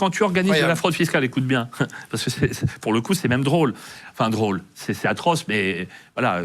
quand tu organises de la fraude fiscale, écoute bien, parce que pour le coup, c'est même drôle. Enfin, drôle, c'est atroce, mais voilà.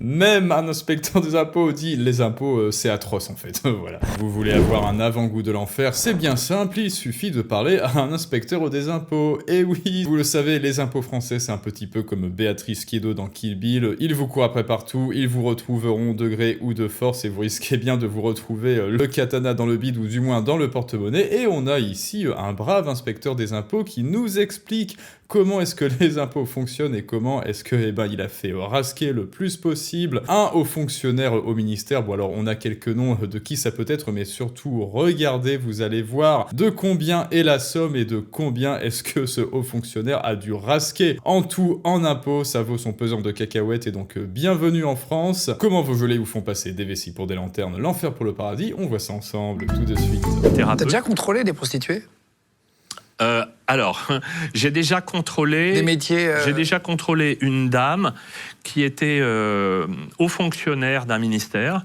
Même un inspecteur des impôts dit les impôts, c'est atroce en fait. Voilà. Vous voulez avoir un avant-goût de l'enfer, c'est bien simple, il suffit de parler à un inspecteur des impôts. Et oui, vous le savez, les impôts français, c'est un petit peu comme Béatrice Kiddo dans Kill Bill. Ils vous courent après partout, ils vous retrouveront de gré ou de force, et vous risquez bien de vous retrouver le katana dans le bide, ou du moins dans le porte-monnaie. Et on a ici un brave inspecteur des impôts qui nous explique comment est-ce que les impôts fonctionnent et comment est-ce que, il a fait rasquer le plus possible un haut fonctionnaire au ministère. Bon, alors, on a quelques noms de qui ça peut être, mais surtout, regardez, vous allez voir de combien est la somme et de combien est-ce que ce haut fonctionnaire a dû rasquer en tout en impôts. Ça vaut son pesant de cacahuètes, et donc, bienvenue en France. Comment vos gelées vous font passer des vessies pour des lanternes, l'enfer pour le paradis? On voit ça ensemble tout de suite. T'as déjà contrôlé des prostituées? Alors, j'ai déjà contrôlé... Des métiers... J'ai déjà contrôlé une dame qui était haut fonctionnaire d'un ministère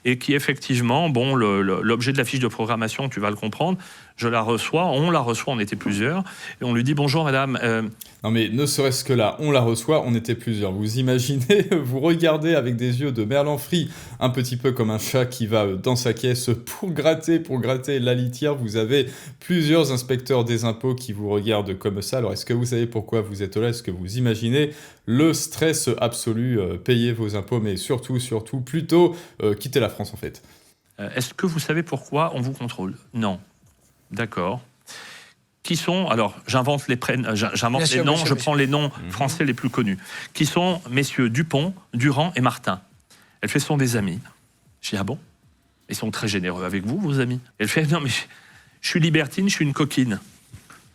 et qui, effectivement, bon, l'objet de la fiche de programmation, tu vas le comprendre, on la reçoit, on était plusieurs, et on lui dit « Bonjour, madame... Non mais ne serait-ce que là, on la reçoit, on était plusieurs. Vous imaginez, vous regardez avec des yeux de merlan frit, un petit peu comme un chat qui va dans sa caisse pour gratter la litière. Vous avez plusieurs inspecteurs des impôts qui vous regardent comme ça. Alors est-ce que vous savez pourquoi vous êtes là? Est-ce que vous imaginez le stress absolu? Payez vos impôts, mais surtout, plutôt, quittez la France en fait. Est-ce que vous savez pourquoi on vous contrôle? Non. D'accord. Qui sont, alors j'invente les prénoms, je prends les noms français les plus connus, qui sont messieurs Dupont, Durand et Martin. Elle fait, ce sont des amis. Je dis, ah bon? Ils sont très généreux avec vous, vos amis? Elle fait, non mais je suis libertine, je suis une coquine.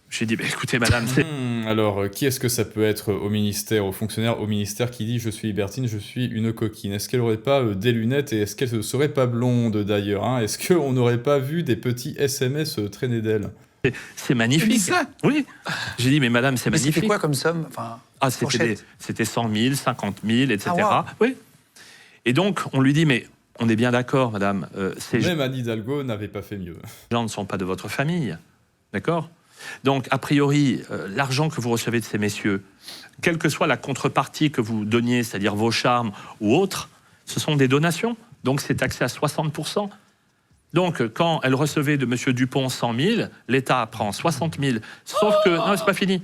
J'ai dit, écoutez madame, c'est... Alors, qui est-ce que ça peut être au ministère, au fonctionnaire au ministère qui dit « je suis libertine, je suis une coquine ». Est-ce qu'elle aurait pas des lunettes et est-ce qu'elle ne serait pas blonde d'ailleurs, hein? Est-ce qu'on n'aurait pas vu des petits SMS traîner d'elle? C'est magnifique. Ça oui. J'ai dit, mais madame, c'est magnifique. C'était quoi comme somme? C'était 100 000, 50 000, etc. Ah, wow. Oui. Et donc, on lui dit, mais on est bien d'accord, madame. Même Anne Hidalgo n'avait pas fait mieux. Les gens ne sont pas de votre famille. D'accord? Donc, a priori, l'argent que vous recevez de ces messieurs, quelle que soit la contrepartie que vous donniez, c'est-à-dire vos charmes ou autres, ce sont des donations. Donc, c'est taxé à 60%. Donc, quand elle recevait de M. Dupont 100 000, l'État prend 60 000. Sauf que... Non, c'est pas fini.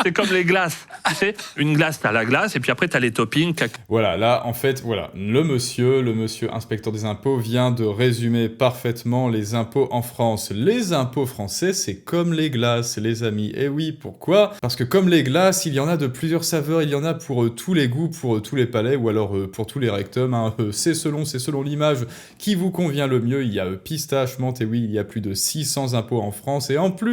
C'est comme les glaces. Tu sais, une glace, t'as la glace, et puis après, t'as les toppings. Voilà, là, en fait, voilà. Le monsieur inspecteur des impôts vient de résumer parfaitement les impôts en France. Les impôts français, c'est comme les glaces, les amis. Et oui, pourquoi? Parce que comme les glaces, il y en a de plusieurs saveurs, il y en a pour tous les goûts, pour tous les palais, ou alors pour tous les rectums. Hein. C'est selon l'image qui vous convient le mieux. Il y a pistache, menthe, et oui, il y a plus de 600 impôts en France. Et en plus,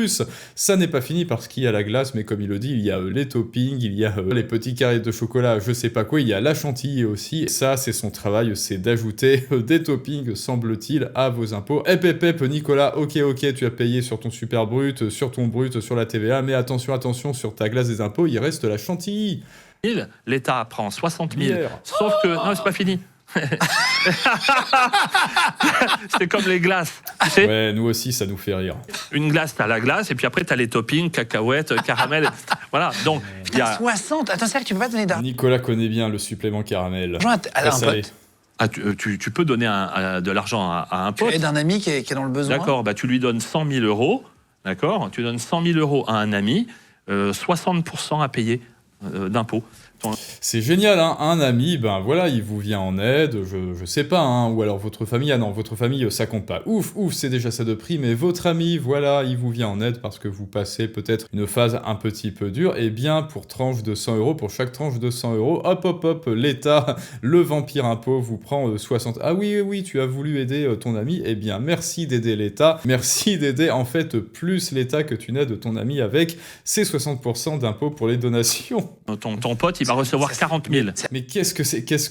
ça n'est pas fini parce qu'il y a la glace, mais comme il le dit, il y a les toppings, il y a les petits carrés de chocolat, je sais pas quoi, il y a la chantilly aussi. Ça, c'est son travail, c'est d'ajouter des toppings, semble-t-il, à vos impôts. Hep, Nicolas, ok, tu as payé sur ton super brut, sur ton brut, sur la TVA, mais attention, sur ta glace des impôts, il reste la chantilly. L'État prend 60 000, sauf que... Non, c'est pas fini. C'est comme les glaces. Tu sais, ouais, nous aussi, ça nous fait rire. Une glace, t'as la glace, et puis après, t'as les toppings, cacahuètes, caramel. Voilà, donc... Il y a 60. Attends, c'est vrai que tu peux pas donner d'argent. Nicolas connaît bien le supplément caramel. Alors, un pote. Ah, tu peux donner de l'argent à un pote. Tu aides un ami qui est dans le besoin. D'accord, tu lui donnes 100 000 euros. D'accord, tu donnes 100 000 euros à un ami, 60% à payer d'impôts. C'est génial, hein. Un ami, ben voilà, il vous vient en aide, je sais pas, hein, ou alors votre famille, ah non, votre famille, ça compte pas. Ouf, c'est déjà ça de prix, mais votre ami, voilà, il vous vient en aide parce que vous passez peut-être une phase un petit peu dure, et bien, pour tranche de 100 euros, pour chaque tranche de 100 euros, hop, l'État, le vampire impôt vous prend 60... Ah oui, tu as voulu aider ton ami, eh bien, merci d'aider l'État, merci d'aider, en fait, plus l'État que tu n'aides ton ami avec ces 60% d'impôts pour les donations. Ton pote, il va recevoir 40 000. Mais qu'est-ce que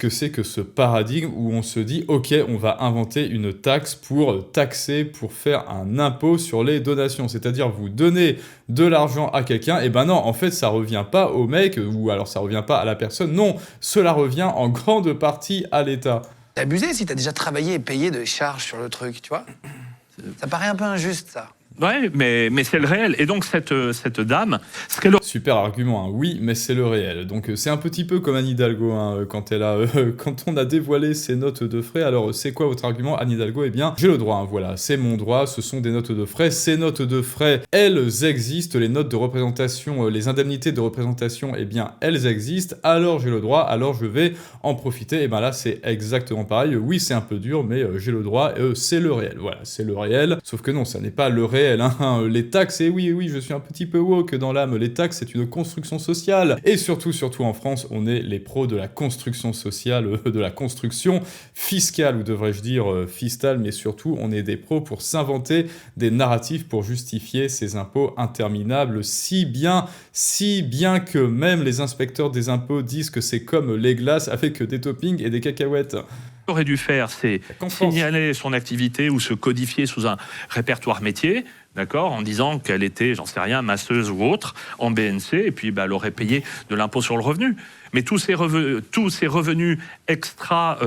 c'est que ce paradigme où on se dit, ok, on va inventer une taxe pour taxer, pour faire un impôt sur les donations. C'est-à-dire, vous donnez de l'argent à quelqu'un, et ben non, en fait, ça revient pas au mec, ou alors ça revient pas à la personne. Non, cela revient en grande partie à l'État. C'est abusé si t'as déjà travaillé et payé de charges sur le truc, tu vois. Ça paraît un peu injuste, ça. Ouais, mais c'est le réel. Et donc, cette dame, ce qu'elle... Super argument, hein. Oui, mais c'est le réel. Donc, c'est un petit peu comme Anne Hidalgo, hein, quand on a dévoilé ses notes de frais. Alors, c'est quoi votre argument, Anne Hidalgo? Eh bien, j'ai le droit, hein, voilà, c'est mon droit, ce sont des notes de frais. Ces notes de frais, elles existent. Les notes de représentation, les indemnités de représentation, eh bien, elles existent. Alors, j'ai le droit, alors je vais en profiter. Et ben là, c'est exactement pareil. Oui, c'est un peu dur, mais j'ai le droit, c'est le réel. Voilà, c'est le réel. Sauf que non, ça n'est pas le réel. Hein. Les taxes, et oui, je suis un petit peu woke dans l'âme, les taxes c'est une construction sociale, et surtout en France, on est les pros de la construction sociale, de la construction fiscale, ou devrais-je dire fiscale, mais surtout on est des pros pour s'inventer des narratifs pour justifier ces impôts interminables, si bien que même les inspecteurs des impôts disent que c'est comme les glaces avec des toppings et des cacahuètes. Ce qu'elle aurait dû faire, c'est signaler son activité ou se codifier sous un répertoire métier, d'accord, en disant qu'elle était, j'en sais rien, masseuse ou autre, en BNC, et puis elle aurait payé de l'impôt sur le revenu. Mais tous ces revenus extra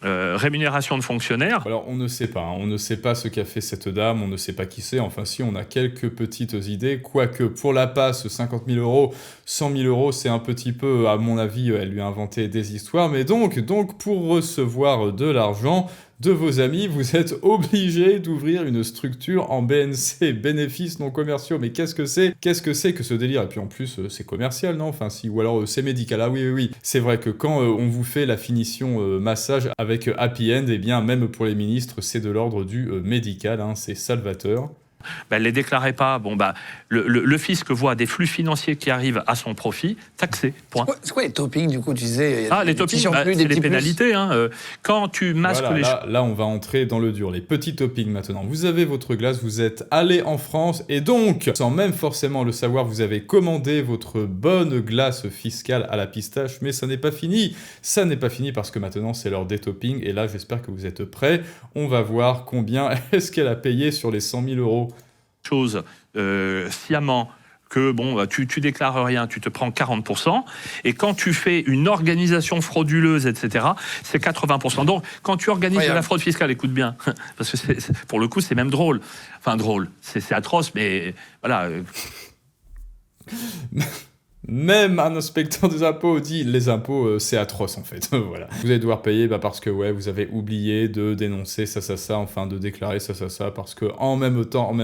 rémunération de fonctionnaires... Alors, on ne sait pas. Hein. On ne sait pas ce qu'a fait cette dame, on ne sait pas qui c'est. Enfin, si, on a quelques petites idées. Quoique, pour la passe, 50 000 euros, 100 000 euros, c'est un petit peu, à mon avis, elle lui a inventé des histoires. Mais donc pour recevoir de l'argent de vos amis, vous êtes obligé d'ouvrir une structure en BNC, bénéfices non commerciaux. Mais qu'est-ce que c'est que ce délire? Et puis en plus, c'est commercial, non? Enfin, si, ou alors c'est médical. Ah oui. C'est vrai que quand on vous fait la finition massage avec Happy End, eh bien, même pour les ministres, c'est de l'ordre du médical, hein, c'est salvateur. Elle ne les déclarait pas. Bon, le fisc voit des flux financiers qui arrivent à son profit, taxés. Point. C'est quoi les toppings, du coup, tu disais? Les toppings, c'est les pénalités. Hein. Quand tu masques là, on va entrer dans le dur. Les petits toppings, maintenant. Vous avez votre glace, vous êtes allé en France, et donc, sans même forcément le savoir, vous avez commandé votre bonne glace fiscale à la pistache, mais ça n'est pas fini. Ça n'est pas fini parce que maintenant, c'est l'heure des toppings, et là, j'espère que vous êtes prêts. On va voir combien est-ce qu'elle a payé sur les 100 000 euros. Chose sciemment que tu déclares rien, tu te prends 40%, et quand tu fais une organisation frauduleuse, etc., c'est 80%. Donc, quand tu organises de la fraude fiscale, écoute bien, parce que pour le coup, c'est même drôle. Enfin, drôle, c'est atroce, mais voilà... Même un inspecteur des impôts dit les impôts, c'est atroce en fait. Voilà. Vous allez devoir payer parce que vous avez oublié de dénoncer ça, enfin de déclarer ça, parce que en même temps,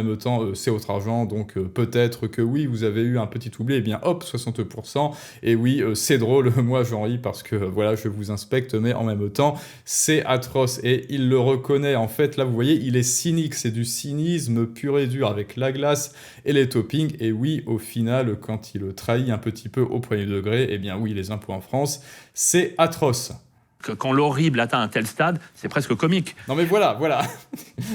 c'est votre argent, donc peut-être que oui, vous avez eu un petit oubli, et bien hop, 60%, et oui, c'est drôle, moi j'en ris parce que voilà, je vous inspecte, mais en même temps, c'est atroce, et il le reconnaît, en fait, là vous voyez, il est cynique, c'est du cynisme pur et dur avec la glace et les toppings, et oui, au final, quand il trahit un petit peu au premier degré, eh bien oui, les impôts en France, c'est atroce. Quand l'horrible atteint un tel stade, c'est presque comique. Non mais voilà.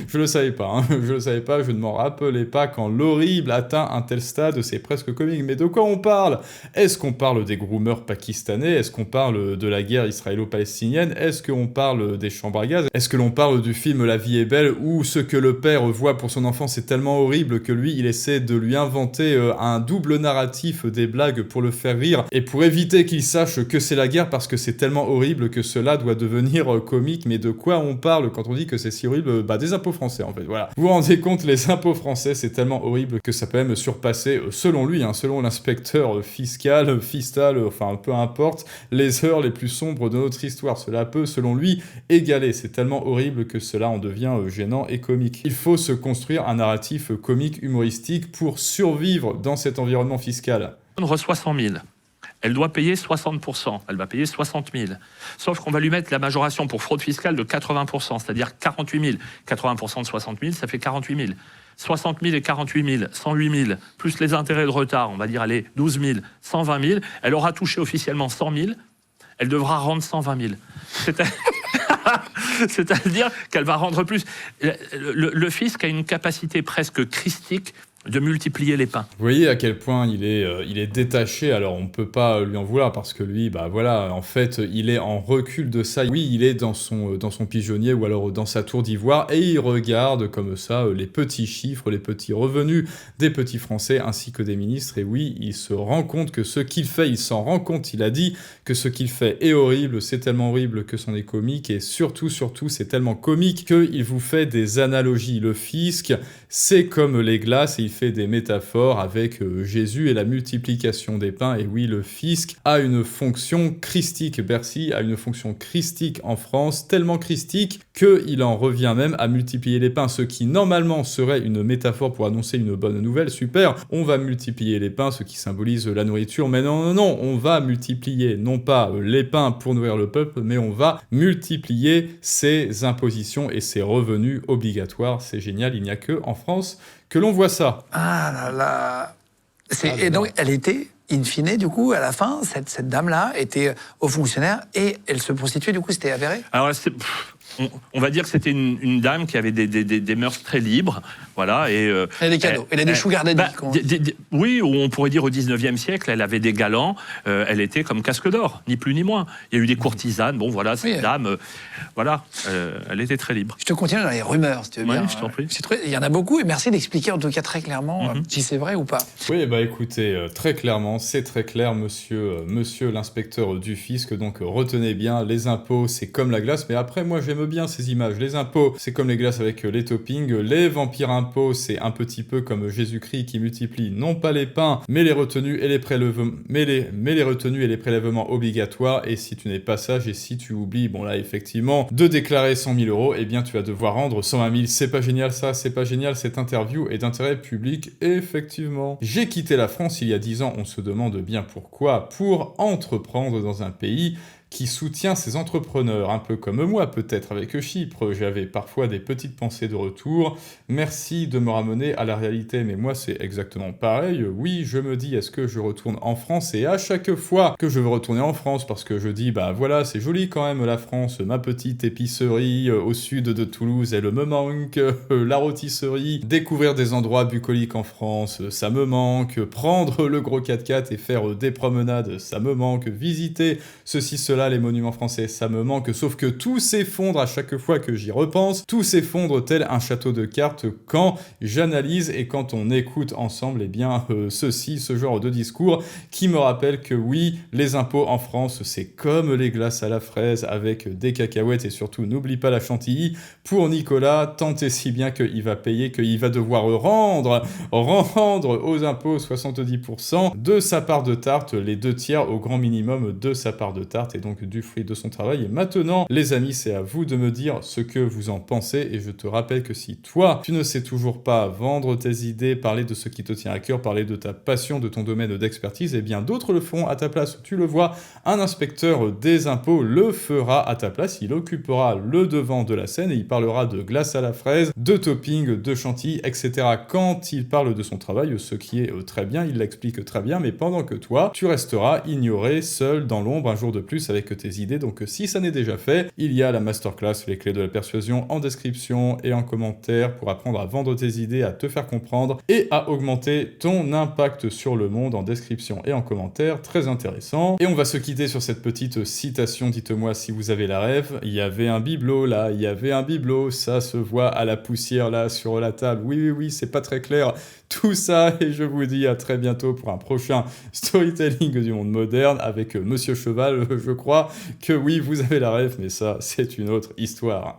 Je le savais pas, hein. Je ne m'en rappelais pas. Quand l'horrible atteint un tel stade, c'est presque comique. Mais de quoi on parle? Est-ce qu'on parle des groomers pakistanais? Est-ce qu'on parle de la guerre israélo-palestinienne? Est-ce qu'on parle des chambres à gaz? Est-ce que l'on parle du film La vie est belle, où ce que le père voit pour son enfant, c'est tellement horrible que lui, il essaie de lui inventer un double narratif des blagues pour le faire rire, et pour éviter qu'il sache que c'est la guerre, parce que c'est tellement horrible que cela doit devenir comique. Mais de quoi on parle quand on dit que c'est si horrible? Des impôts français, en fait, voilà. Vous vous rendez compte, les impôts français, c'est tellement horrible que ça peut même surpasser, selon lui, selon l'inspecteur fiscal, enfin, peu importe, les heures les plus sombres de notre histoire. Cela peut, selon lui, égaler. C'est tellement horrible que cela en devient gênant et comique. Il faut se construire un narratif comique, humoristique, pour survivre dans cet environnement fiscal. On reçoit 100 000. Elle doit payer 60%. Elle va payer 60 000. Sauf qu'on va lui mettre la majoration pour fraude fiscale de 80%, c'est-à-dire 48 000. 80% de 60 000, ça fait 48 000. 60 000 et 48 000, 108 000, plus les intérêts de retard, on va dire, allez, 12 000, 120 000. Elle aura touché officiellement 100 000. Elle devra rendre 120 000. C'est-à-dire qu'elle va rendre plus. Le fisc a une capacité presque christique de multiplier les pains. Vous voyez à quel point il est détaché. Alors on peut pas lui en vouloir parce que lui, bah voilà, en fait, il est en recul de ça. Oui, il est dans son pigeonnier ou alors dans sa tour d'ivoire et il regarde comme ça les petits chiffres, les petits revenus des petits Français ainsi que des ministres. Et oui, il se rend compte que ce qu'il fait, il s'en rend compte. Il a dit que ce qu'il fait est horrible. C'est tellement horrible que c'en est comique et surtout, c'est tellement comique qu'il vous fait des analogies. Le fisc, c'est comme les glaces et il fait des métaphores avec Jésus et la multiplication des pains. Et oui, le fisc a une fonction christique. Bercy a une fonction christique en France, tellement christique qu'il en revient même à multiplier les pains. Ce qui normalement serait une métaphore pour annoncer une bonne nouvelle, super, on va multiplier les pains, ce qui symbolise la nourriture. Mais non, on va multiplier non pas les pains pour nourrir le peuple, mais on va multiplier ses impositions et ses revenus obligatoires. C'est génial, il n'y a que en France que l'on voit ça. Ah là là. Et donc, elle était, in fine, du coup, à la fin, cette dame-là était haut fonctionnaire et elle se prostituait, du coup, c'était avéré? Alors, on va dire que c'était une dame qui avait des mœurs très libres, voilà. Elle a des cadeaux, elle a des sugar daddy. Oui, ou on pourrait dire au 19e siècle, elle avait des galants, elle était comme casque d'or, ni plus ni moins. Il y a eu des courtisanes, bon voilà, cette dame, voilà, elle était très libre. Je te continue dans les rumeurs, si tu veux bien. Je t'en prie. Il y en a beaucoup, et merci d'expliquer en tout cas très clairement si c'est vrai ou pas. Oui, bah écoutez, très clairement, c'est très clair, monsieur l'inspecteur du fisc, donc retenez bien, les impôts, c'est comme la glace, mais après, moi, j'aime bien ces images. Les impôts, c'est comme les glaces avec les toppings. Les vampires impôts, c'est un petit peu comme Jésus-Christ qui multiplie non pas les pains, mais les retenues et les prélèvements, mais les retenues et les prélèvements obligatoires. Et si tu n'es pas sage et si tu oublies, bon là, effectivement, de déclarer 100 000 €, eh bien, tu vas devoir rendre 120 000. C'est pas génial ça, c'est pas génial. Cette interview est d'intérêt public, effectivement. J'ai quitté la France il y a 10 ans. On se demande bien pourquoi. Pour entreprendre dans un pays qui soutient ses entrepreneurs, un peu comme moi peut-être avec Chypre. J'avais parfois des petites pensées de retour. Merci de me ramener à la réalité, mais moi c'est exactement pareil. Oui, je me dis, est-ce que je retourne en France? Et à chaque fois que je veux retourner en France, parce que je dis, bah voilà, c'est joli quand même la France, ma petite épicerie au sud de Toulouse, elle me manque, la rôtisserie, découvrir des endroits bucoliques en France, ça me manque, prendre le gros 4x4 et faire des promenades, ça me manque, visiter ceci, cela, les monuments français, ça me manque, sauf que tout s'effondre à chaque fois que j'y repense, tout s'effondre tel un château de cartes quand j'analyse et quand on écoute ensemble, eh bien, ce genre de discours qui me rappelle que oui, les impôts en France, c'est comme les glaces à la fraise avec des cacahuètes et surtout, n'oublie pas la chantilly. Pour Nicolas, tant et si bien qu'il va payer, qu'il va devoir rendre aux impôts 70% de sa part de tarte, les 2/3 au grand minimum de sa part de tarte, et donc du fruit de son travail. Et maintenant, les amis, c'est à vous de me dire ce que vous en pensez, et je te rappelle que si toi, tu ne sais toujours pas vendre tes idées, parler de ce qui te tient à cœur, parler de ta passion, de ton domaine d'expertise, eh bien d'autres le feront à ta place. Tu le vois, un inspecteur des impôts le fera à ta place, il occupera le devant de la scène et il parlera de glace à la fraise, de topping, de chantilly, etc. Quand il parle de son travail, ce qui est très bien, il l'explique très bien, mais pendant que toi, tu resteras ignoré, seul, dans l'ombre, un jour de plus avec tes idées. Donc si ça n'est déjà fait, il y a la masterclass Les clés de la persuasion en description et en commentaire pour apprendre à vendre tes idées, à te faire comprendre et à augmenter ton impact sur le monde, en description et en commentaire, très intéressant. Et on va se quitter sur cette petite citation, dites-moi si vous avez la rêve. Il y avait un bibelot là, il y avait un bibelot, ça se voit à la poussière là sur la table. Oui, c'est pas très clair tout ça, et je vous dis à très bientôt pour un prochain storytelling du monde moderne avec Monsieur Cheval. Je crois que oui, vous avez la ref, mais ça, c'est une autre histoire.